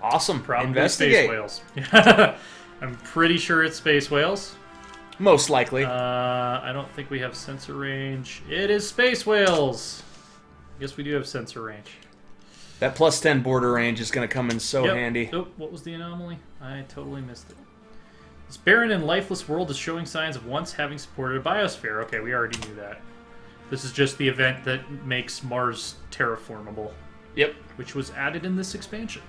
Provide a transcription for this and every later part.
Awesome. Probably Investigate. space whales. I'm pretty sure it's space whales. Most likely. I don't think we have sensor range. It is space whales. I guess we do have sensor range. That plus 10 border range is going to come in so handy. Oh, what was the anomaly? I totally missed it. This barren and lifeless world is showing signs of once having supported a biosphere. Okay, we already knew that. This is just the event that makes Mars terraformable. Yep. Which was added in this expansion.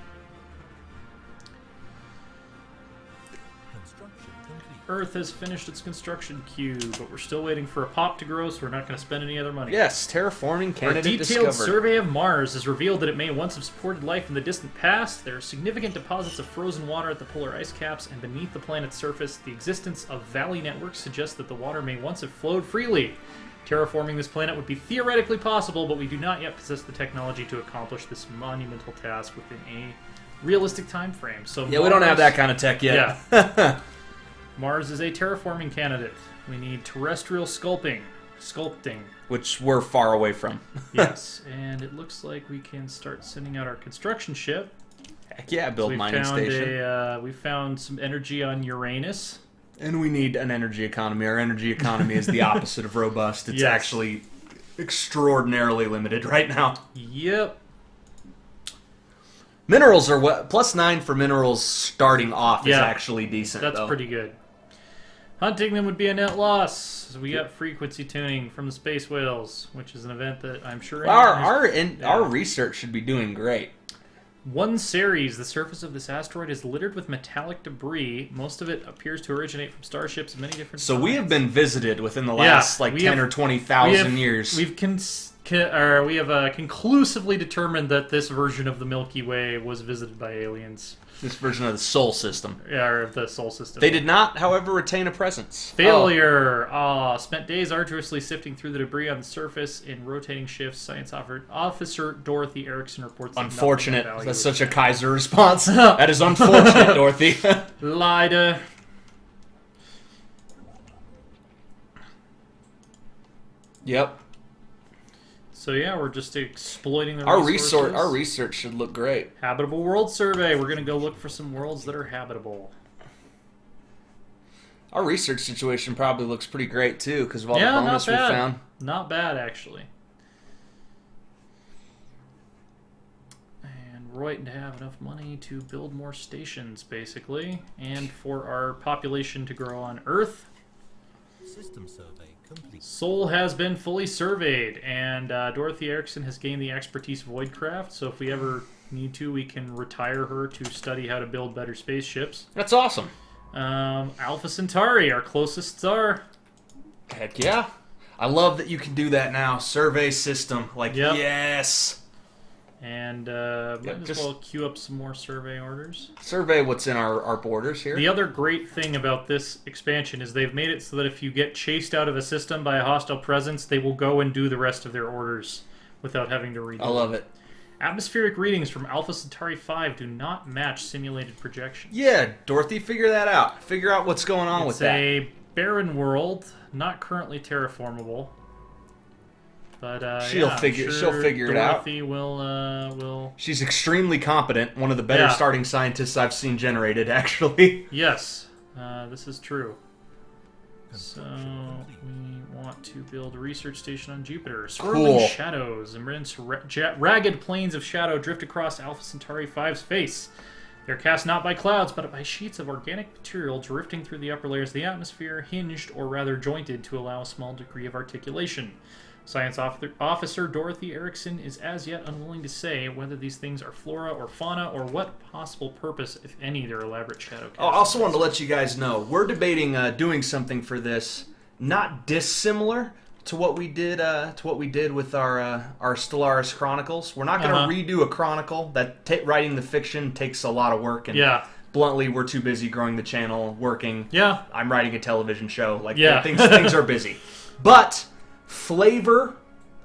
Earth has finished its construction queue, but we're still waiting for a pop to grow, so we're not going to spend any other money. Yes, terraforming candidate discovered. A detailed discovered. survey of Mars has revealed that it may once have supported life in the distant past. There are significant deposits of frozen water at the polar ice caps, and beneath the planet's surface, the existence of valley networks suggests that the water may once have flowed freely. Terraforming this planet would be theoretically possible, but we do not yet possess the technology to accomplish this monumental task within a realistic time frame. So yeah, we don't have that kind of tech yet. Yeah. Mars is a terraforming candidate. We need terrestrial sculpting. Which we're far away from. Yes, and it looks like we can start sending out our construction ship. Heck yeah, build mining station. We found some energy on Uranus. And we need an energy economy. Our energy economy is the opposite of robust. It's actually extraordinarily limited right now. Yep. Minerals are what +9 for minerals starting off is actually decent. That's pretty good. Hunting them would be a net loss. So we got frequency tuning from the space whales, which is an event that I'm sure our research should be doing great. One Ceres, the surface of this asteroid is littered with metallic debris. Most of it appears to originate from starships of many different So we have been visited within the last 10 or 20,000 years. We have conclusively determined that this version of the Milky Way was visited by aliens. This version of the Sol system. Yeah, or of the Sol system. They did not, however, retain a presence. Failure! Spent days arduously sifting through the debris on the surface in rotating shifts. Science officer Dorothy Erickson reports that unfortunate. That's such a Kaiser response. That is unfortunate, Dorothy. Lied. Yep. So yeah, we're just exploiting the resources. Our research should look great. Habitable world survey. We're gonna go look for some worlds that are habitable. Our research situation probably looks pretty great too, because of all the bonus we found. Not bad, actually. And we're waiting to have enough money to build more stations, basically, and for our population to grow on Earth. System survey complete. Sol has been fully surveyed, and Dorothy Erickson has gained the expertise of Voidcraft, so if we ever need to, we can retire her to study how to build better spaceships. That's awesome. Alpha Centauri, our closest star. Heck yeah. I love that you can do that now. Survey system. Yes. And might as well queue up some more survey orders. Survey what's in our borders here. The other great thing about this expansion is they've made it so that if you get chased out of a system by a hostile presence, they will go and do the rest of their orders without having to read them. I love it. Atmospheric readings from Alpha Centauri 5 do not match simulated projections. Yeah, Dorothy, figure that out. Figure out what's going on with that. It's a barren world, not currently terraformable. But she'll figure it out. Dorothy will. She's extremely competent. One of the better starting scientists I've seen generated, actually. Yes, this is true. So we want to build a research station on Jupiter. Swirling shadows, immense ragged plains of shadow drift across Alpha Centauri 5's face. They're cast not by clouds, but by sheets of organic material drifting through the upper layers of the atmosphere, hinged or rather jointed to allow a small degree of articulation. Science officer Dorothy Erickson is as yet unwilling to say whether these things are flora or fauna or what possible purpose, if any, their elaborate shadow cast. I also wanted to let you guys know, we're debating doing something for this not dissimilar to what we did with our Stellaris Chronicles. We're not going to redo a chronicle. Writing the fiction takes a lot of work, and bluntly, we're too busy growing the channel, working. Yeah. I'm writing a television show. Things are busy. But flavor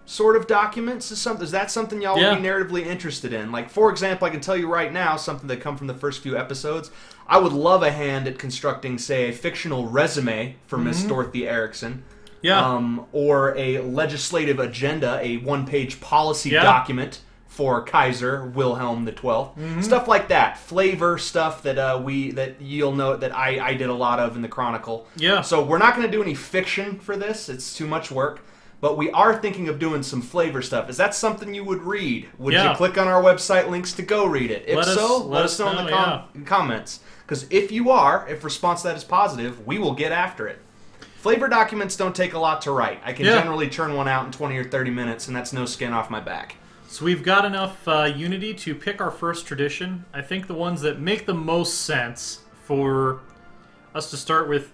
sort of documents is that something y'all would be narratively interested in? Like, for example, I can tell you right now, something that come from the first few episodes, I would love a hand at constructing, say, a fictional resume for Miss Dorothy Erickson. Yeah. Or a legislative agenda, a one-page policy document for Kaiser Wilhelm the 12th. Stuff like that. Flavor stuff that you'll note that I did a lot of in the Chronicle. Yeah. So we're not going to do any fiction for this. It's too much work. But we are thinking of doing some flavor stuff. Is that something you would read? Would you click on our website links to go read it? If so, let us know in the comments. Because if response to that is positive, we will get after it. Flavor documents don't take a lot to write. I can generally churn one out in 20 or 30 minutes, and that's no skin off my back. So we've got enough unity to pick our first tradition. I think the ones that make the most sense for us to start with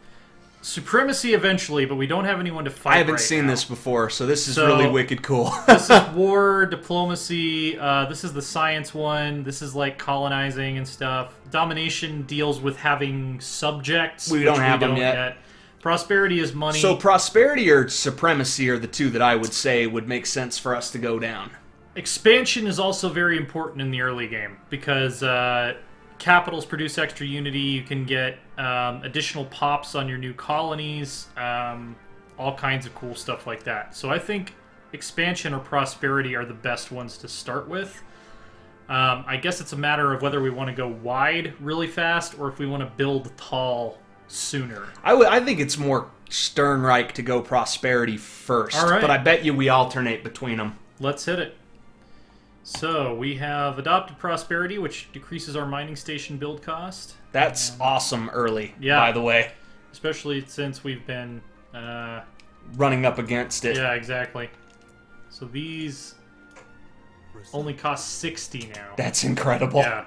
supremacy eventually, but we don't have anyone to fight. I haven't seen this before, so this is really wicked cool. This is war, diplomacy. This is the science one. This is like colonizing and stuff. Domination deals with having subjects. We don't have them yet. Prosperity is money. So prosperity or supremacy are the two that I would say would make sense for us to go down. Expansion is also very important in the early game because capitals produce extra unity. You can get additional pops on your new colonies, all kinds of cool stuff like that. So I think expansion or prosperity are the best ones to start with. I guess it's a matter of whether we want to go wide really fast or if we want to build tall sooner. I think it's more Sternreich to go prosperity first, but I bet you we alternate between them. Let's hit it. So, we have adopted prosperity, which decreases our mining station build cost. That's awesome early, by the way. Especially since we've been... running up against it. Yeah, exactly. So these only cost 60 now. That's incredible. Yeah.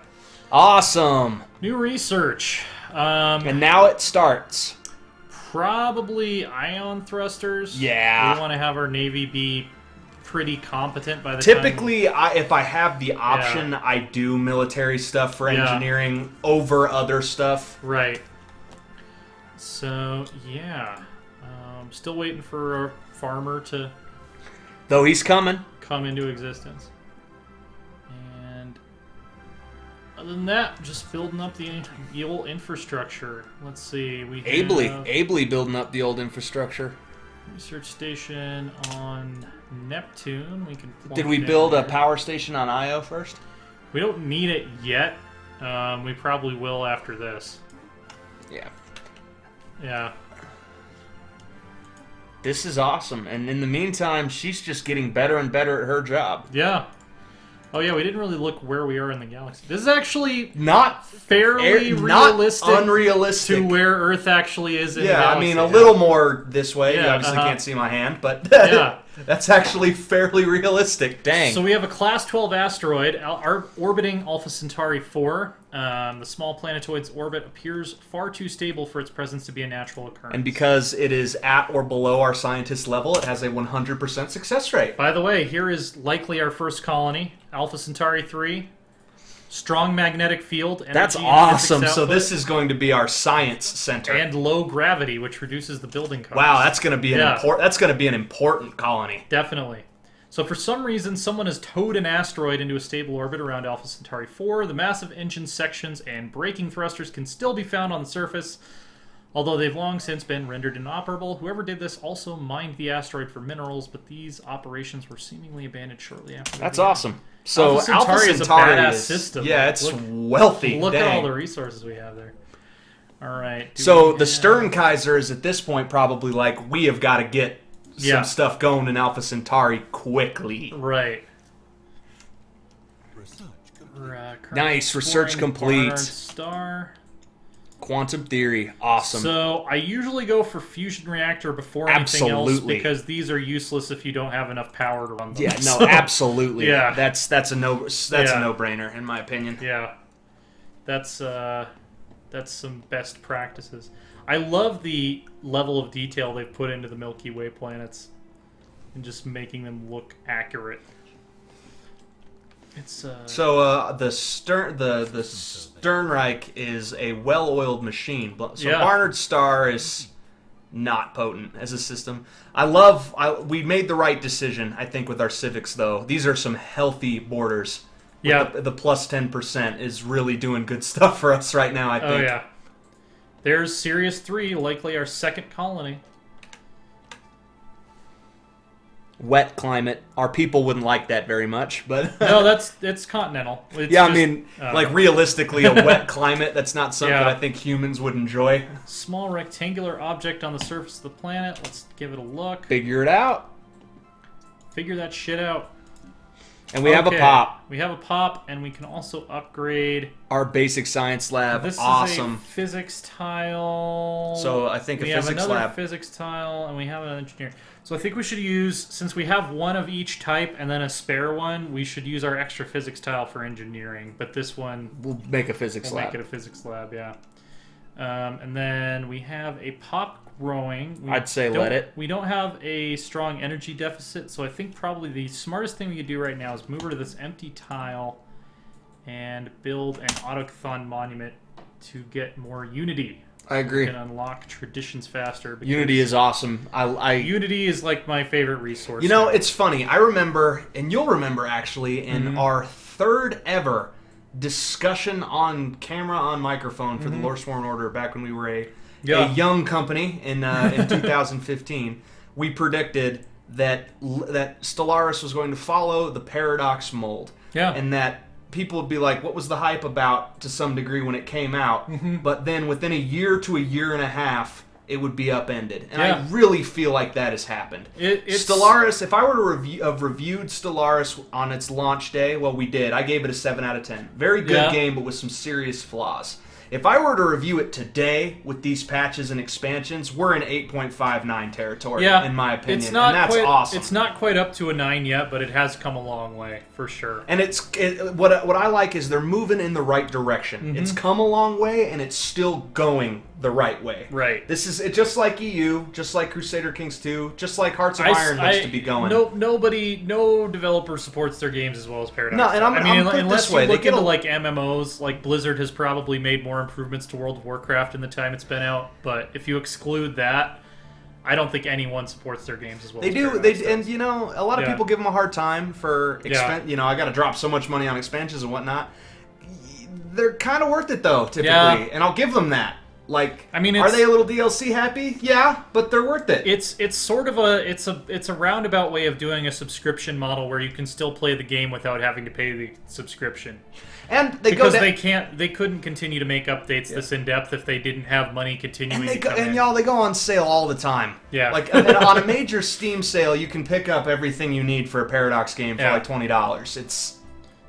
Awesome. New research. And now it starts. Probably ion thrusters. Yeah. We want to have our Navy be pretty competent by the Typically, time... if I have the option, I do military stuff for engineering over other stuff. Right. So, yeah. Still waiting for a farmer to... Though he's coming. Come into existence. And other than that, just building up the old infrastructure. Let's see. We have ably building up the old infrastructure. Research station on Neptune. We can. Did we build a power station on Io first? We don't need it yet. We probably will after this. Yeah. Yeah. This is awesome, and in the meantime, she's just getting better and better at her job. Yeah. Oh yeah, we didn't really look where we are in the galaxy. This is actually not fairly realistic, not unrealistic to where Earth actually is. In the galaxy. I mean a little more this way. You obviously can't see my hand, but that's actually fairly realistic. Dang. So we have a Class 12 asteroid orbiting Alpha Centauri 4. The small planetoid's orbit appears far too stable for its presence to be a natural occurrence. And because it is at or below our scientist level, it has a 100% success rate. By the way, here is likely our first colony, Alpha Centauri 3. Strong magnetic field. That's awesome. So this is going to be our science center. And low gravity, which reduces the building cost. Wow, that's going to be an important colony. Definitely. So for some reason, someone has towed an asteroid into a stable orbit around Alpha Centauri 4. The massive engine sections and braking thrusters can still be found on the surface, although they've long since been rendered inoperable. Whoever did this also mined the asteroid for minerals, but these operations were seemingly abandoned shortly after. That's awesome. So Alpha Centauri is a badass system. Yeah, it's wealthy. Look at all the resources we have there. All right. So the Stern Kaiser is at this point probably like, we have got to get some stuff going in Alpha Centauri quickly. Right. Nice. Research complete. Star. Quantum theory. Awesome. So I usually go for fusion reactor before anything else because these are useless if you don't have enough power to run them. Yeah, no, absolutely. Yeah. That's a no-brainer in my opinion. Yeah. That's some best practices. I love the level of detail they've put into the Milky Way planets and just making them look accurate. It's So the Sternreich is a well-oiled machine. So Barnard Star is not potent as a system. We made the right decision, I think, with our civics though. These are some healthy borders. The plus 10% is really doing good stuff for us right now, I think. Oh yeah. There's Sirius 3, likely our second colony. wet climate. Our people wouldn't like that very much, but no, it's continental. It's yeah, just, I mean, like realistically, a wet climate, that's not something Yeah. I think humans would enjoy. Small rectangular object on the surface of the planet. Let's give it a look. Figure it out. Figure that shit out. And we have a pop. We have a pop, and we can also upgrade Our basic science lab. This awesome. is a physics tile. So I think we a have physics another lab. physics tile, and we have an engineer. So I think we should use, since we have one of each type and then a spare one, we should use our extra physics tile for engineering. But this one, We'll make a physics we'll lab. make it a physics lab, yeah. And then we have a pop growing. I'd say let it. We don't have a strong energy deficit, so I think probably the smartest thing we could do right now is move her to this empty tile and build an autochthon monument to get more unity. I agree. We can unlock traditions faster. Unity is awesome. Unity is like my favorite resource. You know, it's funny. I remember, and you'll remember actually, in our third ever discussion on camera, on microphone for the Loresworn Order back when we were a young company in 2015, we predicted that Stellaris was going to follow the Paradox mold. Yeah. And that people would be like, what was the hype about to some degree when it came out? But then within a year to a year and a half, it would be upended. And I really feel like that has happened. It's Stellaris, if I were to have reviewed Stellaris on its launch day, well, we did. I gave it a 7 out of 10. Very good game, but with some serious flaws. If I were to review it today with these patches and expansions, we're in 8.59 territory, in my opinion. It's not and that's awesome. It's not quite up to a 9 yet, but it has come a long way, for sure. And what I like is they're moving in the right direction. It's come a long way, and it's still going the right way. Right. This is just like EU, just like Crusader Kings 2, just like Hearts of Iron looks to be going. No developer supports their games as well as Paradox. No, and I'm put unless this way, you look into like MMOs, like Blizzard has probably made more improvements to World of Warcraft in the time it's been out. But if you exclude that, I don't think anyone supports their games as well. They do. And you know, a lot of people give them a hard time for you know, I got to drop so much money on expansions and whatnot. They're kind of worth it though, typically, and I'll give them that. Like, I mean, are they a little DLC happy? Yeah, but they're worth it. It's sort of a roundabout way of doing a subscription model where you can still play the game without having to pay the subscription. And they couldn't continue to make updates this in depth if they didn't have money continuing. They go on sale all the time. Yeah, like on a major Steam sale, you can pick up everything you need for a Paradox game for like $20.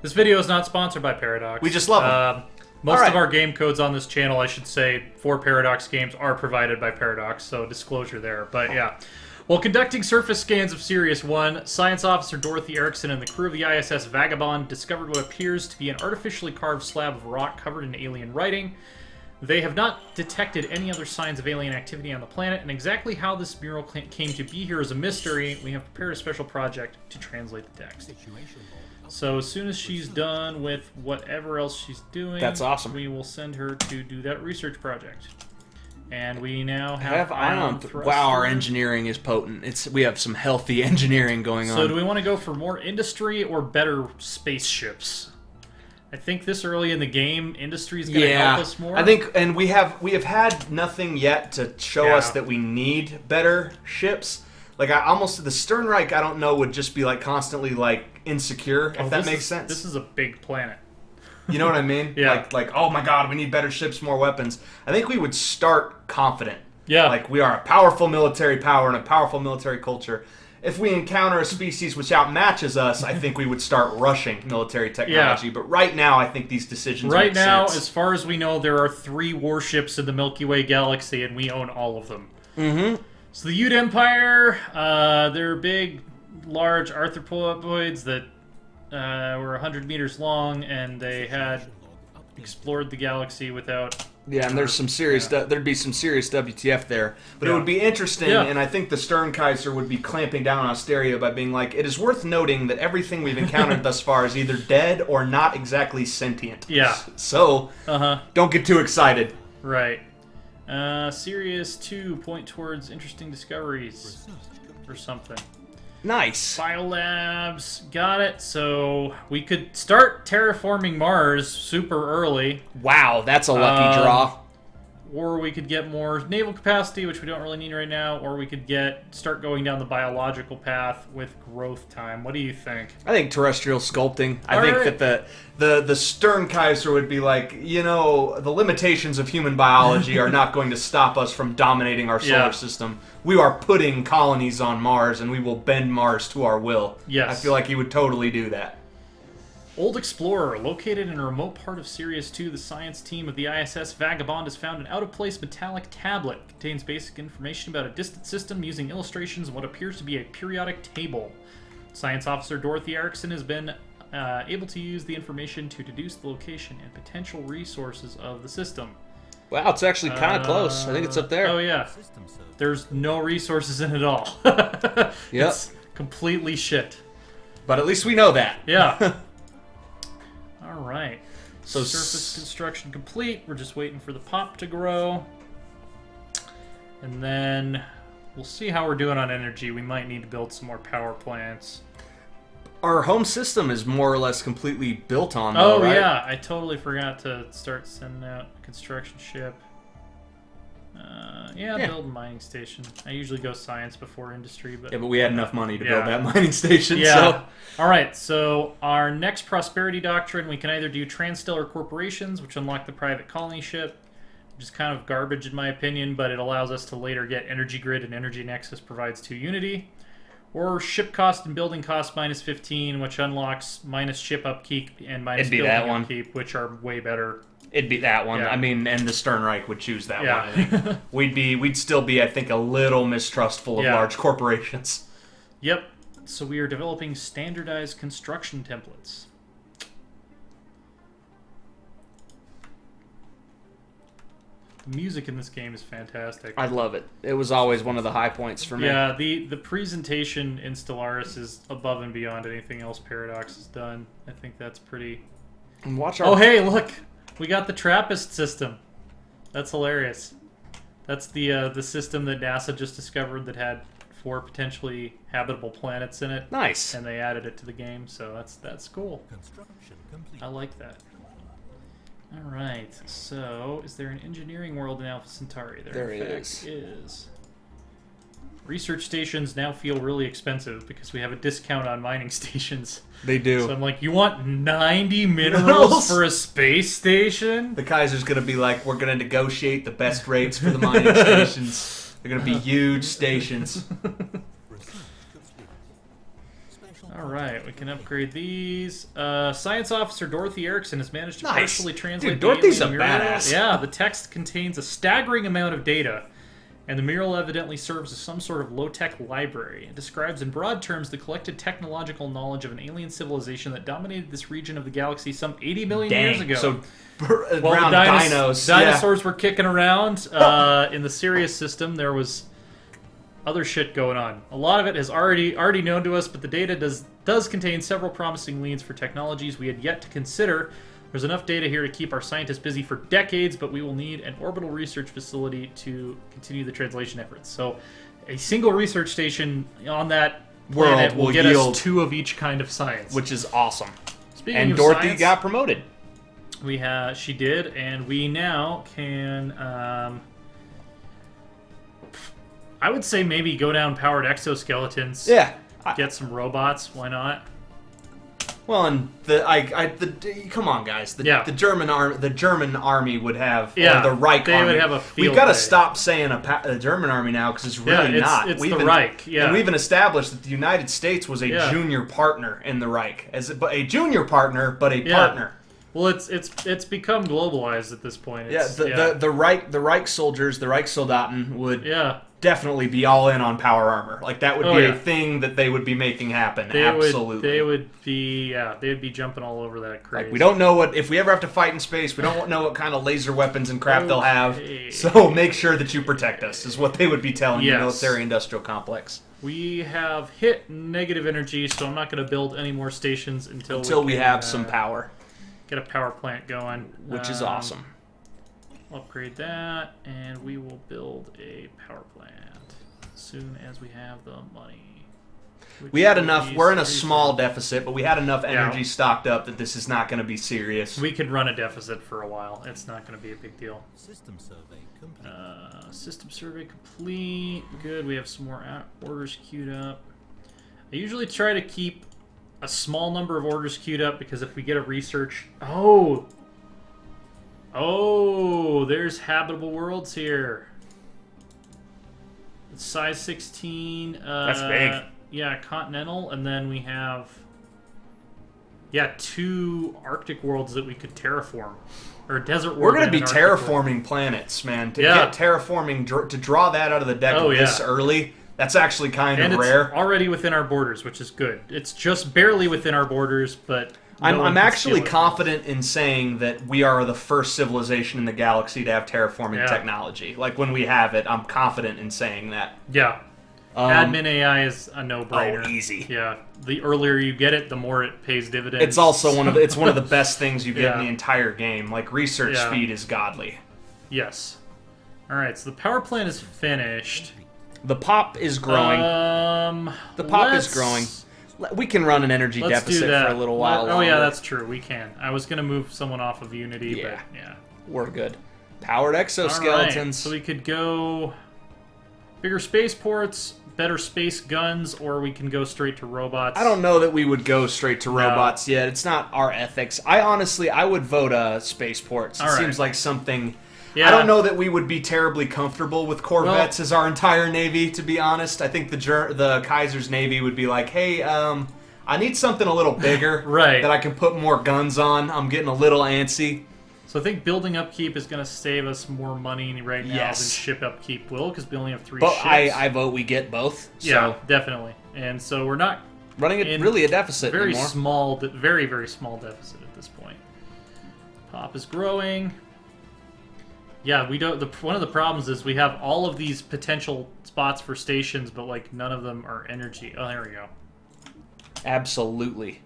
This video is not sponsored by Paradox. We just love them. Most of our game codes on this channel, I should say, for Paradox games are provided by Paradox, so disclosure there. But yeah. While conducting surface scans of Sirius 1, Science Officer Dorothy Erickson and the crew of the ISS Vagabond discovered what appears to be an artificially carved slab of rock covered in alien writing. They have not detected any other signs of alien activity on the planet, and exactly how this mural came to be here is a mystery. We have prepared a special project to translate the text. So as soon as she's done with whatever else she's doing, that's awesome. We will send her to do that research project. And we now have ion thruster. Wow, our engineering is potent. We have some healthy engineering going on. So do we want to go for more industry or better spaceships? I think this early in the game, industry is going to help us more. I think, and we have had nothing yet to show us that we need better ships. Like, almost the Sternreich, I don't know, would just be like constantly like insecure, if that makes sense. This is a big planet. You know what I mean? Yeah. Like, oh my god, we need better ships, more weapons. I think we would start confident. Yeah. Like, we are a powerful military power and a powerful military culture. If we encounter a species which outmatches us, I think we would start rushing military technology. Yeah. But right now, I think these decisions make sense. Right now, as far as we know, there are 3 warships in the Milky Way galaxy, and we own all of them. Mm-hmm. So the Ute Empire, they're big, large arthropods that were 100 meters long, and they had explored the galaxy without... Yeah, and there's some serious... there'd be some serious WTF there. But it would be interesting, and I think the Stern Kaiser would be clamping down on Asteria by being like, it is worth noting that everything we've encountered thus far is either dead or not exactly sentient. Yeah. So, don't get too excited. Right. Sirius 2, point towards interesting discoveries or something. Nice. Biolabs, got it. So we could start terraforming Mars super early. Wow, that's a lucky draw. Or we could get more naval capacity, which we don't really need right now, or we could start going down the biological path with growth time. What do you think? I think terrestrial sculpting. I think that the Stern Kaiser would be like, the limitations of human biology are not going to stop us from dominating our solar system. We are putting colonies on Mars, and we will bend Mars to our will. Yes. I feel like he would totally do that. Old Explorer. Located in a remote part of Sirius 2, the science team of the ISS Vagabond has found an out-of-place metallic tablet. It contains basic information about a distant system using illustrations and what appears to be a periodic table. Science officer Dorothy Erickson has been able to use the information to deduce the location and potential resources of the system. Wow, it's actually kind of close. I think it's up there. Oh, yeah. There's no resources in it all. Yep. It's completely shit. But at least we know that. Yeah. All right. So surface construction complete. We're just waiting for the pop to grow. And then we'll see how we're doing on energy. We might need to build some more power plants. Our home system is more or less completely built on, though, right? Yeah. I totally forgot to start sending out a construction ship. Build a mining station. I usually go science before industry, but we had enough money to build that mining station. Yeah. So. All right. So our next prosperity doctrine, we can either do transstellar corporations, which unlock the private colony ship, which is kind of garbage in my opinion, but it allows us to later get energy grid, and energy nexus provides 2 unity, or ship cost and building cost minus 15, which unlocks minus ship upkeep and minus building upkeep, which are way better. It'd be that one. Yeah. I mean, and the Sternreich would choose that one. I think. We'd still be, I think, a little mistrustful of large corporations. Yep. So we are developing standardized construction templates. The music in this game is fantastic. I love it. It was always one of the high points for me. Yeah, the presentation in Stellaris is above and beyond anything else Paradox has done. I think that's pretty... And watch our... Oh, hey, look! We got the TRAPPIST system. That's hilarious. That's the system that NASA just discovered that had 4 potentially habitable planets in it. Nice. And they added it to the game, so that's cool. Construction complete. I like that. All right. So, is there an engineering world in Alpha Centauri? There in fact is. Research stations now feel really expensive because we have a discount on mining stations. They do. So I'm like, you want 90 minerals for a space station? The Kaiser's going to be like, we're going to negotiate the best rates for the mining stations. They're going to be huge stations. All right, we can upgrade these. Science officer Dorothy Erickson has managed to partially translate. Dude, Dorothy's a mural. badass. Yeah, the text contains a staggering amount of data, and the mural evidently serves as some sort of low-tech library. It describes in broad terms the collected technological knowledge of an alien civilization that dominated this region of the galaxy some 80 million years ago. So, while around dinos. Dinosaurs were kicking around in the Sirius system, there was other shit going on. A lot of it is already known to us, but the data does contain several promising leads for technologies we had yet to consider. There's enough data here to keep our scientists busy for decades, but we will need an orbital research facility to continue the translation efforts. So a single research station on that planet will get us 2 of each kind of science. Which is awesome. Speaking of Dorothy science, got promoted. She did, and we now can... I would say maybe go down powered exoskeletons. Yeah. Get some robots. Why not? Well, and come on, guys. The German army would have, or the Reich army. Would have a field We've got to day. stop saying a German army now because it's really not. It's the Reich. Yeah, and we even established that the United States was a junior partner in the Reich, a junior partner, but a partner. Well, it's become globalized at this point. The Reich soldiers, the Reich Soldaten would definitely be all in on power armor. Like that would be a thing that they would be making happen. Absolutely, they would be jumping all over that craze. Like we don't know if we ever have to fight in space, we don't know what kind of laser weapons and crap they'll have. So make sure that you protect us is what they would be telling the military-industrial complex. We have hit negative energy, so I'm not going to build any more stations until we have some power. Get a power plant going, which is awesome. We'll upgrade that, and we will build a power plant as soon as we have the money. We had enough. We're in a small deficit, but we had enough energy stocked up that this is not going to be serious. We could run a deficit for a while. It's not going to be a big deal. System survey complete. System survey complete. Good. We have some more orders queued up. I usually try to keep a small number of orders queued up because if we get a research... Oh, there's habitable worlds here. It's size 16. That's big. Yeah, continental, and then we have 2 Arctic worlds that we could terraform, or desert world. We're going to be terraforming planets, man. To get terraforming, to draw that out of the deck this early, that's actually kind of rare. It's already within our borders, which is good. It's just barely within our borders, but I'm actually confident in saying that we are the first civilization in the galaxy to have terraforming technology. Like when we have it, I'm confident in saying that. Yeah. Admin AI is a no-brainer. Oh, easy. Yeah, the earlier you get it, the more it pays dividends. It's also one of the best things you get in the entire game. Like research speed is godly. Yes. All right, so the power plant is finished. The pop is growing. The pop is growing. We can run an energy deficit for a little while. Oh yeah, that's true. We can. I was gonna move someone off of Unity, but we're good. Powered exoskeletons. Right, so we could go bigger spaceports, better space guns, or we can go straight to robots. I don't know that we would go straight to robots yet. It's not our ethics. I would vote spaceports. It seems like something... Yeah. I don't know that we would be terribly comfortable with Corvettes as our entire navy, to be honest. I think the Kaiser's navy would be like, hey, I need something a little bigger that I can put more guns on. I'm getting a little antsy. So I think building upkeep is going to save us more money right now than ship upkeep will, because we only have 3 ships. I vote we get both. So. Yeah, definitely. And so we're not running really a deficit very anymore. Small, very, very small deficit at this point. Pop is growing. Yeah, we don't. One of the problems is we have all of these potential spots for stations, but like none of them are energy. Oh, there we go. Absolutely.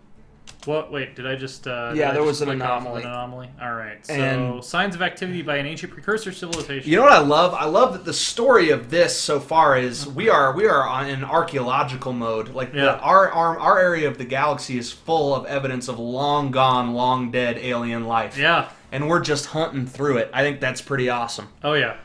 What? Wait, did I just? There was an anomaly. All right. So signs of activity by an ancient precursor civilization. You know what I love? I love that the story of this so far is we are in archaeological mode. Like our area of the galaxy is full of evidence of long gone, long dead alien life. Yeah. And we're just hunting through it. I think that's pretty awesome. Oh yeah.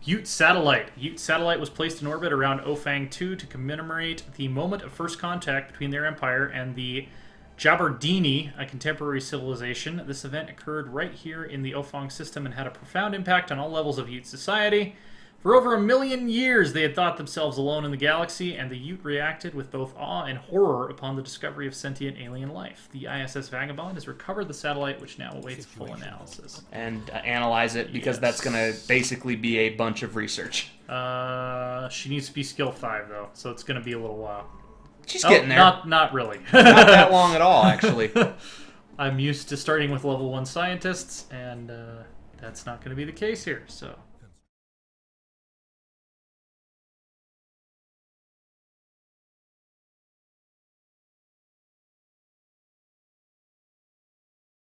Ute satellite. Ute satellite was placed in orbit around Ofang 2 to commemorate the moment of first contact between their empire and the Jabardini, a contemporary civilization. This event occurred right here in the Ofang system and had a profound impact on all levels of Ute society. For over 1 million years, they had thought themselves alone in the galaxy, and the Ute reacted with both awe and horror upon the discovery of sentient alien life. The ISS Vagabond has recovered the satellite, which now awaits full analysis. And analyze it, because that's going to basically be a bunch of research. She needs to be skill 5, though, so it's going to be a little while. She's getting there. Not really. Not that long at all, actually. I'm used to starting with level 1 scientists, and that's not going to be the case here, so...